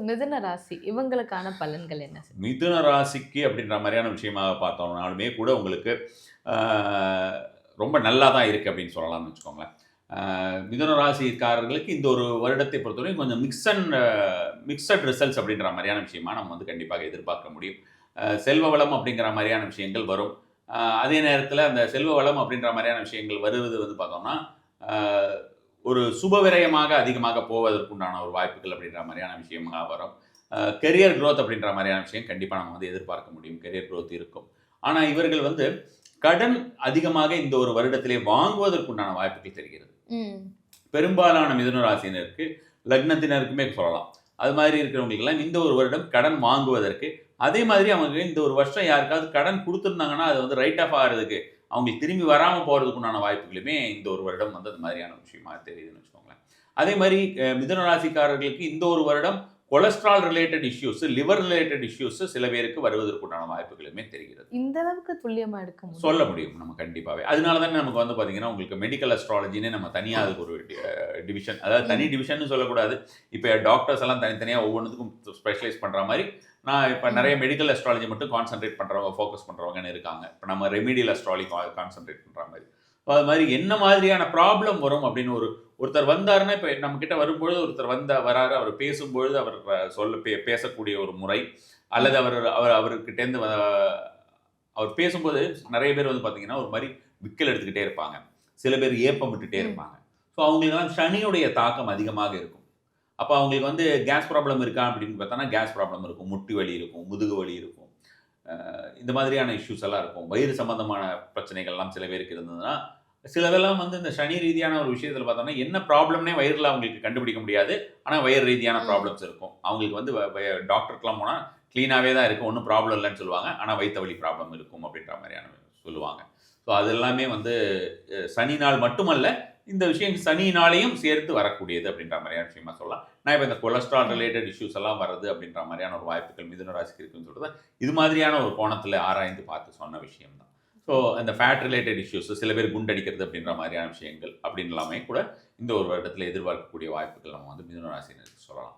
மிதுன ராசி இவங்களுக்கான பலன்கள் என்ன சார்? மிதுன ராசிக்கு அப்படின்ற மாதிரியான விஷயமாக பார்த்தோம்னாலுமே கூட உங்களுக்கு ஆ, ரொம்ப நல்லா தான் இருக்குது அப்படின்னு சொல்லலாம்னு வச்சுக்கோங்களேன். மிதுன ராசிக்காரர்களுக்கு இந்த ஒரு வருடத்தை பொறுத்தவரைக்கும் கொஞ்சம் மிக்சட் ரிசல்ட்ஸ் அப்படின்ற மாதிரியான விஷயமா நம்ம வந்து கண்டிப்பாக எதிர்பார்க்க முடியும். செல்வ வளம் அப்படிங்கிற மாதிரியான விஷயங்கள் வரும். அதே நேரத்தில் அந்த செல்வ வளம் அப்படின்ற மாதிரியான விஷயங்கள் வருவது வந்து பார்த்தோம்னா, ஆ, ஒரு சுப விரயமாக அதிகமாக போவதற்குண்டான ஒரு வாய்ப்புகள் அப்படின்ற மாதிரியான விஷயமாக வரும். கெரியர் growth அப்படின்ற மாதிரியான விஷயம் கண்டிப்பாக நம்ம வந்து எதிர்பார்க்க முடியும். கெரியர் growth இருக்கும். ஆனால் இவர்கள் வந்து கடன் அதிகமாக இந்த ஒரு வருடத்திலே வாங்குவதற்குண்டான வாய்ப்புகள் தெரிகிறது. ம். பெரும்பாலான மிதுன ராசியினருக்கு, லக்னத்தினருக்குமே சொல்லலாம். அது மாதிரி இருக்கிறவங்களுக்கெல்லாம் இந்த ஒரு வருடம் கடன் வாங்குவதற்கு, அதே மாதிரி அவங்க இந்த ஒரு வருஷம் யாருக்காவது கடன் குடுத்துருந்தாங்கன்னா, அது வந்து ரைட் ஆஃப் ஆகுறதுக்கு, அவங்களுக்கு திரும்பி வராம போறதுக்குண்டான வாய்ப்புகளுமே இந்த ஒரு வருடம் வந்து அது மாதிரியான விஷயமா தெரியுதுன்னு வச்சுக்கோங்களேன். அதே மாரி மிதுன ராசிக்காரர்களுக்கு இந்த ஒரு வருடம் cholesterol related issues, liver related issues சில பேருக்கு வருவதற்குண்டான வாய்ப்புகளுமே தெரிகிறது. இந்த அளவுக்கு துல்லியமா எடுக்க சொல்ல முடியும். முடியும் நம்ம கண்டிப்பாவே. அதனால தானே நமக்கு வந்து பார்த்தீங்கன்னா, உங்களுக்கு மெடிக்கல் அஸ்ட்ராலஜின்னு நம்ம தனியா அதுக்கு ஒரு டிவிஷன். அதாவது தனி ம். டிவிஷன்னு சொல்லக்கூடாது. இப்ப டாக்டர்ஸ் எல்லாம் தனித்தனியா ஒவ்வொன்னுத்துக்கும் ஸ்பெஷலைஸ் பண்ற மாரி, நான் இப்ப நெறைய ம். மெடிக்கல் அஸ்ட்ராலஜி மட்டும் கான்சன்ட்ரேட் பண்றவங்க, ஃபோக்கஸ் பண்றவங்கன்னு இருக்காங்க. இப்ப நம்ம ரெமிடியல் அஸ்ட்ராலஜி கான்சன்ட்ரேட் பண்ற மாரி. அது மாரி என்ன மாதிரியான ப்ராப்ளம் வரும் அப்படின்னு ஒருத்தர் வந்தாருன்னா, இப்ப நம்மகிட்ட வரும்பொழுது ஒருத்தர் வராரு. அவர் பேசும்பொழுது அவர் பேசக்கூடிய ஒரு முறை, அல்லது ம். அவர்கிட்டேருந்து அவர் பேசும்போது நெறைய பேர் வந்து பார்த்தீங்கன்னா, ஒரு மாரி விக்கல் எடுத்துக்கிட்டே இருப்பாங்க. சில பேர் ஏப்பம் விட்டுட்டே ம். இருப்பாங்க. ஸோ அவங்களுக்கெல்லாம் சனியுடைய தாக்கம் அதிகமாக இருக்கும். அப்ப அவங்களுக்கு வந்து கேஸ் ப்ராப்ளம் இருக்கா அப்படின்னு பார்த்தோம்னா, கேஸ் ப்ராப்ளம் இருக்கும். முட்டி வலி இருக்கும். முதுகு வலி இருக்கும். இந்த மாதிரியான இஷ்யூஸ் எல்லாம் இருக்கும். வயிறு சம்பந்தமான பிரச்சனைகள்லாம் சில பேருக்கு இருந்ததுன்னா, சிலதெல்லாம் வந்து இந்த சனி ரீதியான ஒரு விஷயத்தில பார்த்தோம்னா, என்ன ப்ராப்ளம்னே வயிறுல அவங்களுக்கு கண்டுபிடிக்க முடியாது. ஆனா வயிறு ரீதியான ம். ப்ராப்ளம்ஸ் இருக்கும். அவங்களுக்கு வந்து வ வ டாக்டர்ட்டலாம் போனா கிளீனாவே தான் இருக்கு. ஒண்ணும் ப்ராப்ளம் இல்லன்னு சொல்லுவாங்க. ஆனா வயித்து வலி ப்ராப்ளம் இருக்கும் அப்படின்ற மாரியான சொல்லுவாங்க. ஸோ அது எல்லாமே வந்து சனினால் மட்டுமல்ல, இந்த விஷயம் சனியினாலேயும் சேர்த்து வரக்கூடியது அப்படின்ற மாரியான விஷயமா சொல்லலாம். நான் இப்ப இந்த கொலஸ்ட்ரால் ம். ரிலேட்டட் இஷ்யூஸ் எல்லாம் வருது அப்படின்ற மாரியான ஒரு வாய்ப்புகள் மிதுன ராசிக்கு இருக்குன்னு சொல்றது, இது மாதிரியான ஒரு கோணத்தில ஆராய்ந்து பார்த்து சொன்ன விஷயம் தான். ஸோ அந்த ஃபேட் ரிலேட்டட் இஷ்யூஸ் சில பேர் குண்டடிக்கிறது அப்படின்ற மாரியான விஷயங்கள் அப்படின்னு எல்லாமே கூட இந்த ஒரு வருடத்தில எதிர்பார்க்கக்கூடிய வாய்ப்புகள் நம்ம வந்து மிதுன ராசினருக்கு சொல்லலாம்.